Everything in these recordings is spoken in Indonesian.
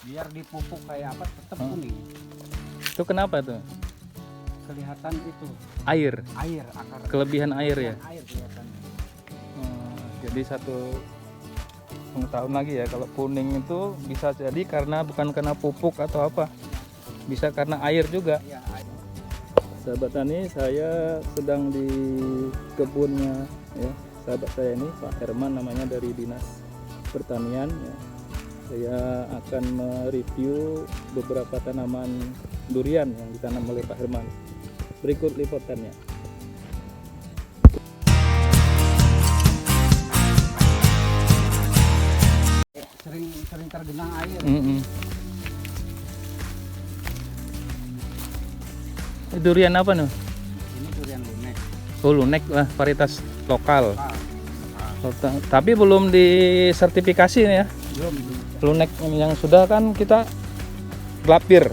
Biar dipupuk kayak apa tetap kuning. Itu kenapa tuh? Kelihatan itu Air, akar. kelebihan air ya. Air kelihatan. Jadi satu pengetahuan lagi ya, kalau kuning itu bisa jadi karena bukan karena pupuk atau apa, bisa karena air juga. Iya, air. Sahabat tani, saya sedang di kebunnya ya, sahabat saya ini Pak Herman namanya, dari Dinas Pertanian ya. Saya akan mereview beberapa tanaman durian yang ditanam oleh Pak Herman. Berikut liputannya. Sering tergenang air. Durian apa nih? Ini durian lunek. Oh, lunek lah, varietas lokal. Lokal. Tapi belum disertifikasi nih ya. Belum. Lunek yang sudah kan kita glapir.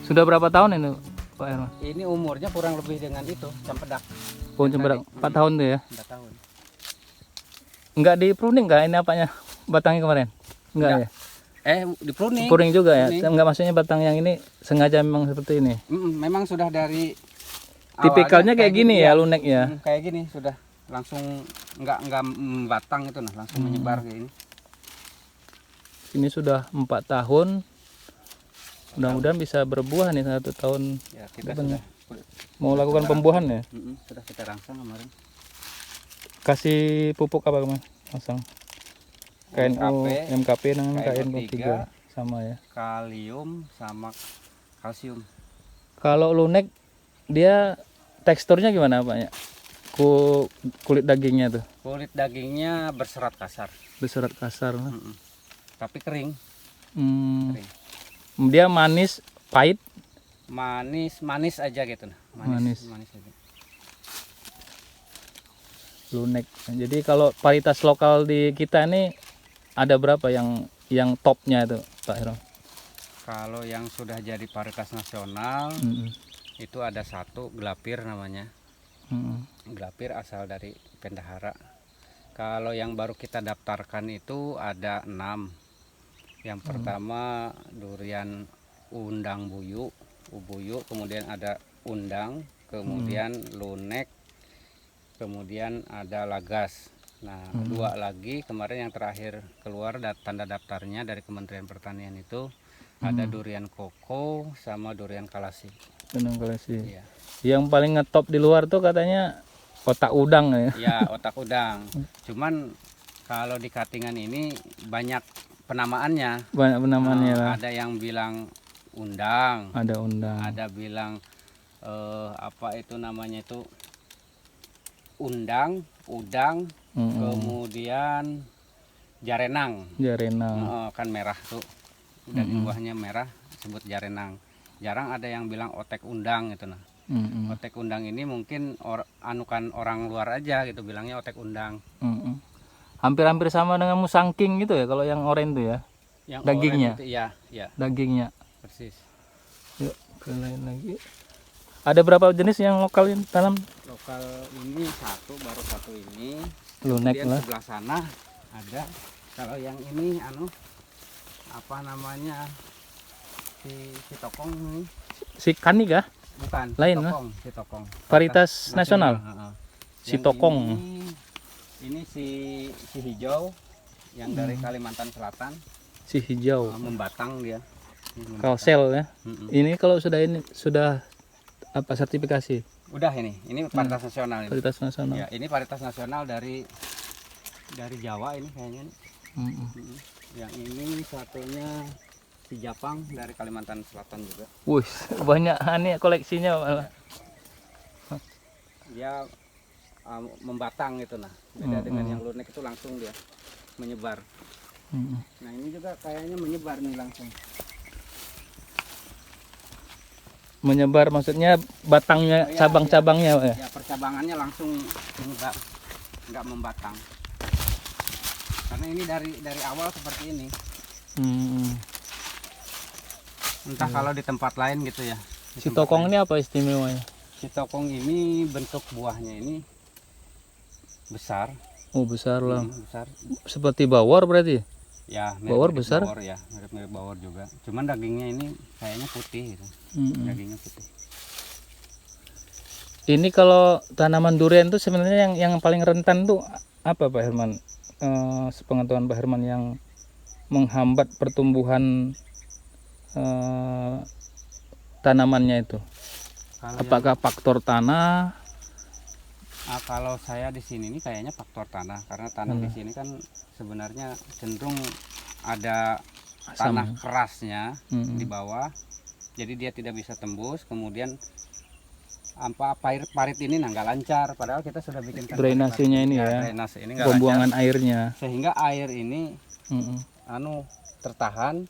Sudah berapa tahun ini Pak Herman? Ini umurnya kurang lebih dengan itu cempedak. Pohon cempedak 4 tahun tuh ya. 4 tahun. Enggak di pruning enggak ini apanya? Batangnya kemarin? Enggak ya? Di pruning. Pruning juga ya? Pruning. Enggak, maksudnya batang yang ini sengaja memang seperti ini. Memang sudah dari Tipikalnya awalnya kayak gini ya lunek ya. Kayak gini sudah langsung enggak membatang itu langsung menyebar kayak ini. Ini sudah 4 tahun. Mudah-mudahan bisa berbuah nih 1 tahun. Ya, kita depannya. sudah Mau lakukan pembuahan ya? sudah kita rangsang kemarin. Kasih pupuk apa kemarin? Langsung. KNO, MKP namanya, KNO 3 sama ya. Kalium sama kalsium. Kalau lunek dia teksturnya gimana Pak ya? Kulit dagingnya tuh Kulit dagingnya berserat kasar. berserat kasar. Tapi kering. Kering. Dia manis, pahit. Manis aja gitu nah. Manis aja. Lunek. Jadi kalau varietas lokal di kita ini ada berapa yang topnya itu Pak Heron? Kalau yang sudah jadi varietas nasional itu ada 1 glapir namanya. Glapir asal dari Pendahara. Kalau yang baru kita daftarkan itu ada 6. Yang pertama durian undang buyu, ubuyu, kemudian ada undang, kemudian lunek, kemudian ada lagas. Nah, 2 lagi kemarin yang terakhir keluar tanda daftarnya dari Kementerian Pertanian itu ada durian koko sama durian kalasi. Durian kalasi. Iya. Yang paling ngetop di luar tuh katanya otak udang ya. Ya, otak udang. Cuman kalau di Katingan ini banyak penamaannya. Banyak penamaannya lah. Ada yang bilang undang. Ada undang. Ada bilang apa itu namanya itu undang, udang, kemudian jarenang. Jarenang. Kan merah tuh. Daging buahnya merah, sebut jarenang. Jarang ada yang bilang otek undang gitu nah. Otek undang ini mungkin anukan orang luar aja gitu bilangnya otek undang. Hampir-hampir sama dengan musangking gitu ya kalau yang oranye itu ya. Yang dagingnya. itu, ya. Dagingnya. Persis. Yuk ke lain lagi. Ada berapa jenis yang lokal yang tanam? Lokal ini baru satu ini. Lunek Kemudian lah. sebelah sana ada. Kalau yang ini apa namanya si tokong ini? Si Kani kah? Bukan. Lain si tokong. Varietas nasional. Si tokong. Ini si hijau yang dari Kalimantan Selatan. Si hijau. Membatang dia. Kalsel ya. Ini kalau sudah apa sertifikasi? Udah ini varietas nasional ini. Varietas nasional. Ya, ini varietas nasional dari Jawa ini kayaknya. Yang ini satunya si Japang dari Kalimantan Selatan juga. Wih, banyak nih koleksinya malah. Dia membatang gitu nah. Beda dengan yang lunek itu langsung dia menyebar. Nah, ini juga kayaknya menyebar nih langsung. Menyebar maksudnya batangnya, cabang-cabangnya ya. Ya, percabangannya langsung menyebar, nggak membatang. Karena ini dari awal seperti ini. Entah kalau di tempat lain gitu ya. Si tokong ini apa istimewanya? Si tokong ini bentuk buahnya ini besar. Oh, besar lah. Besar. Seperti bawor berarti? Ya, Bawor mirip-mirip besar. bawor ya, mirip-mirip bawor juga. Cuman dagingnya ini kayaknya putih gitu. Dagingnya putih. Ini kalau tanaman durian tuh sebenarnya yang paling rentan tuh apa Pak Herman? Sepengetahuan Pak Herman yang menghambat pertumbuhan tanamannya itu. Kalau Apakah faktor tanah? kalau saya di sini nih kayaknya faktor tanah, karena tanah di sini kan sebenarnya cenderung ada tanah kerasnya di bawah, jadi dia tidak bisa tembus. Kemudian parit ini nggak lancar, padahal kita sudah bikin Drainasenya ini ya, drainase ini nggak pembuangan lancar, airnya, sehingga air ini tertahan.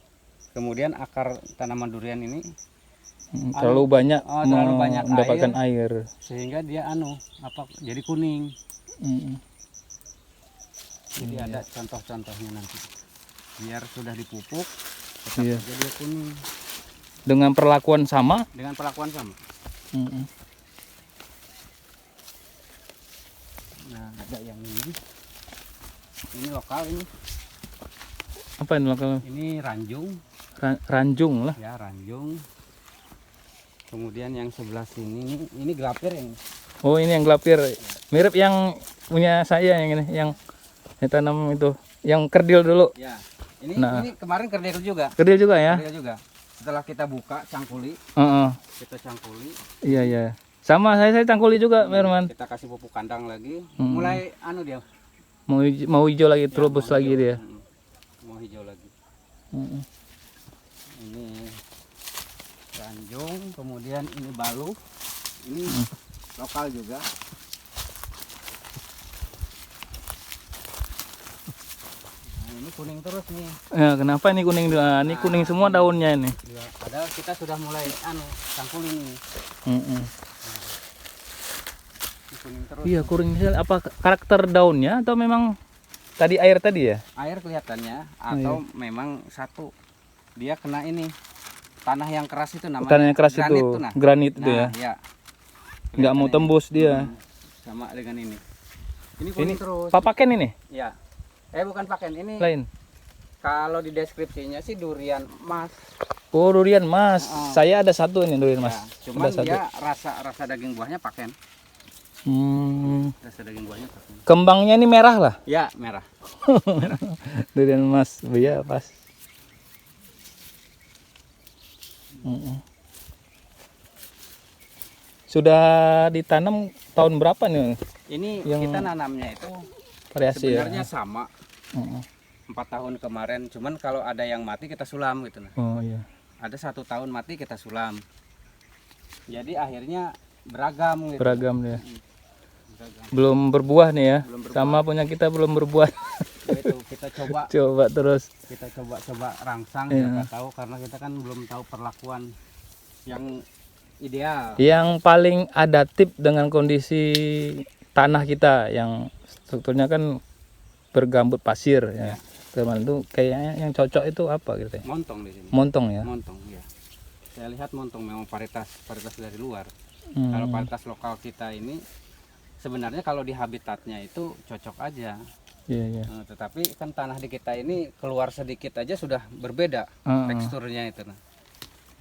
Kemudian akar tanaman durian ini terlalu banyak mendapatkan mendapatkan air, sehingga dia jadi kuning. Jadi ada contoh-contohnya nanti, biar sudah dipupuk tetap aja dia kuning. Dengan perlakuan sama. Nah, ada yang ini lokal ini. Apa ini lokal? Ini ranjung. Ranjung lah. Ya, ranjung. Kemudian yang sebelah sini ini gelapir yang. Oh, ini yang gelapir. Mirip yang punya saya yang ini, yang tanam itu, yang kerdil dulu. Ya. Ini kemarin kerdil juga. Kerdil juga ya? Kerdil juga. Setelah kita buka cangkuli. Kita cangkuli. Iya. Sama saya cangkuli juga, Pak Herman. Kita kasih pupuk kandang lagi. Mulai dia. Mau hijau lagi, terubus lagi dia. Mau hijau lagi. Ini ranjung, kemudian ini balu. Ini lokal juga. Nah, ini kuning terus nih. Ya, kenapa ini kuning? Ini kuning semua daunnya ini. Ya, padahal kita sudah mulai cangkul ini. Kuning terus. Iya, kuning. Apa karakter daunnya atau memang tadi air tadi ya? Air kelihatannya, atau memang satu dia kena ini tanah yang keras itu namanya. Tanah yang keras granit itu, tuh, granit itu ya. Ya. Nggak mau tembus dia. Sama dengan ini. Ini kuning terus. Papaken ini? Ya. Bukan paken, ini Lain. kalau di deskripsinya sih durian mas. Oh, durian mas. Saya ada satu ini durian mas. Cuman dia rasa daging buahnya paken. Rasa daging buahnya paken. Kembangnya ini merah lah. Ya, merah. Durian mas, iya pas. Sudah ditanam tahun berapa nih? Ini kita nanamnya itu variasi sebenarnya ya? sama. 4 tahun kemarin, cuman kalau ada yang mati kita sulam gitu. Oh iya. Ada 1 tahun mati kita sulam. Jadi akhirnya beragam gitu. Beragam ya. Belum berbuah nih ya. Sama punya kita belum berbuah. Itu kita coba. Coba terus. Kita coba rangsang, kita tahu, karena kita kan belum tahu perlakuan yang ideal. Yang paling adaptif dengan kondisi tanah kita yang strukturnya kan bergambut pasir ya. Teman itu kayaknya yang cocok itu apa gitu ya? Montong di sini. Montong ya. Montong ya. Saya lihat montong memang varietas dari luar. Kalau varietas lokal kita ini sebenarnya kalau di habitatnya itu cocok aja. Iya. Tetapi kan tanah di kita ini keluar sedikit aja sudah berbeda teksturnya itu.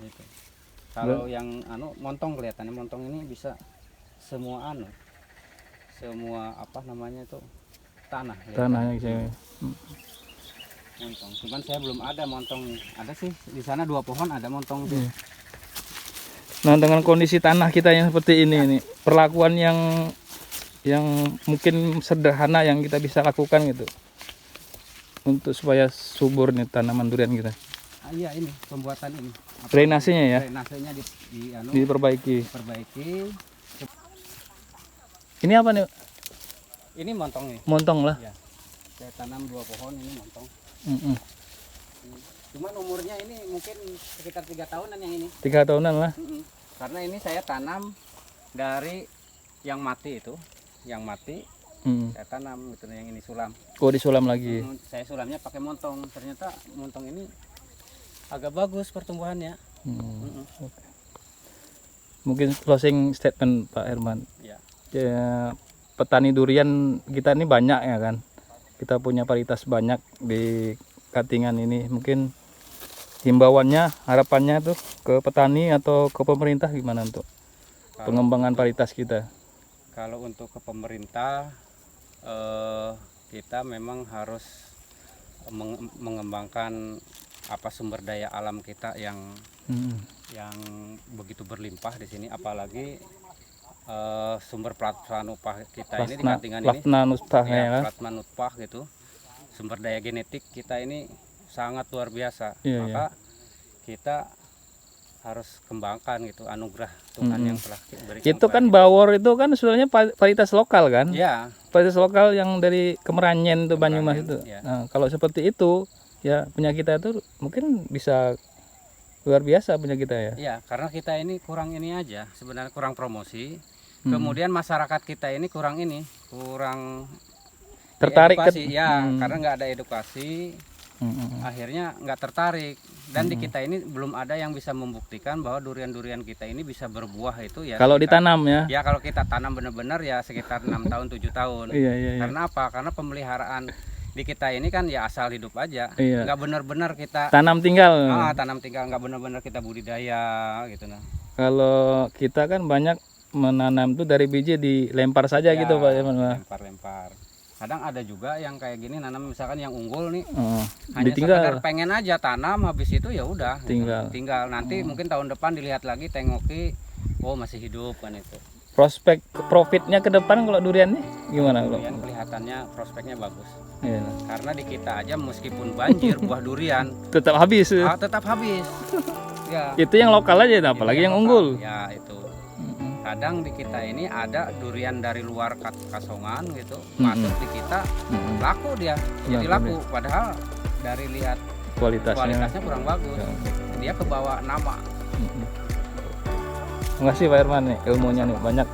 Gitu. Kalau yang montong kelihatannya montong ini bisa semua semua apa namanya itu tanah. Tanahnya saya. Montong. Cuman saya belum ada montong. Ada sih di sana 2 pohon ada montong. Nah, dengan kondisi tanah kita yang seperti ini perlakuan yang mungkin sederhana yang kita bisa lakukan gitu untuk supaya subur nih tanaman durian kita. Iya, ini pembuatan ini. Drainasenya ya. Drainasenya diperbaiki. Ini apa nih? Ini montong nih. Montong lah. Ya. Saya tanam 2 pohon ini montong. Cuman umurnya ini mungkin sekitar 3 tahunan yang ini. 3 tahunan lah. Karena ini saya tanam dari yang mati itu, saya tanam gitu, yang ini sulam. Oh, disulam lagi. Saya sulamnya pakai montong. Ternyata montong ini agak bagus pertumbuhannya. Okay. Mungkin closing statement Pak Herman. Ya, petani durian kita ini banyak ya kan. Kita punya varietas banyak di cuttingan ini. Mungkin himbauannya, harapannya tuh ke petani atau ke pemerintah gimana untuk pengembangan varietas kita? Kalau untuk ke pemerintah, kita memang harus mengembangkan sumber daya alam kita yang begitu berlimpah di sini, apalagi sumber plasma nutfah kita ini di cuttingan ini, plasma nutfah gitu, sumber daya genetik kita ini sangat luar biasa. Maka kita harus kembangkan gitu, anugerah Tuhan yang telah berikan. Itu kan bawor itu kan sebenarnya varietas lokal kan? Ya. Varietas lokal yang dari Kemeranyen tuh, Banyumas itu. Ya. Nah, kalau seperti itu ya punya kita itu mungkin bisa luar biasa punya kita ya. Iya, karena kita ini kurang ini aja, sebenarnya kurang promosi. Kemudian masyarakat kita ini kurang tertarik edukasi, karena nggak ada edukasi. Akhirnya nggak tertarik, dan di kita ini belum ada yang bisa membuktikan bahwa durian-durian kita ini bisa berbuah itu ya kalau ditanam ya kalau kita tanam benar-benar ya sekitar 6 tahun 7 tahun. Karena apa? Karena pemeliharaan di kita ini kan ya asal hidup aja, nggak benar-benar kita tanam tinggal nggak benar-benar kita budidaya gitu. Nah, kalau kita kan banyak menanam tuh dari biji dilempar saja gitu Pak Herman. Lempar. Kadang ada juga yang kayak gini nanam misalkan yang unggul nih, hanya ditinggal. sekedar pengen aja tanam, habis itu ya udah tinggal nanti mungkin tahun depan dilihat lagi, tengoki, oh masih hidup kan itu. Prospek profitnya ke depan kalau durian nih gimana? Durian kelihatannya prospeknya bagus. Karena di kita aja meskipun banjir buah durian tetap habis. Tetap habis. Ya. Itu yang lokal aja, apalagi yang unggul. Ya itu. Kadang di kita ini ada durian dari luar Kasongan gitu, masuk di kita, laku dia, jadi laku. Padahal dari lihat kualitasnya kurang bagus, dia kebawa nama. Terima kasih Pak Herman nih, ilmunya nih banyak.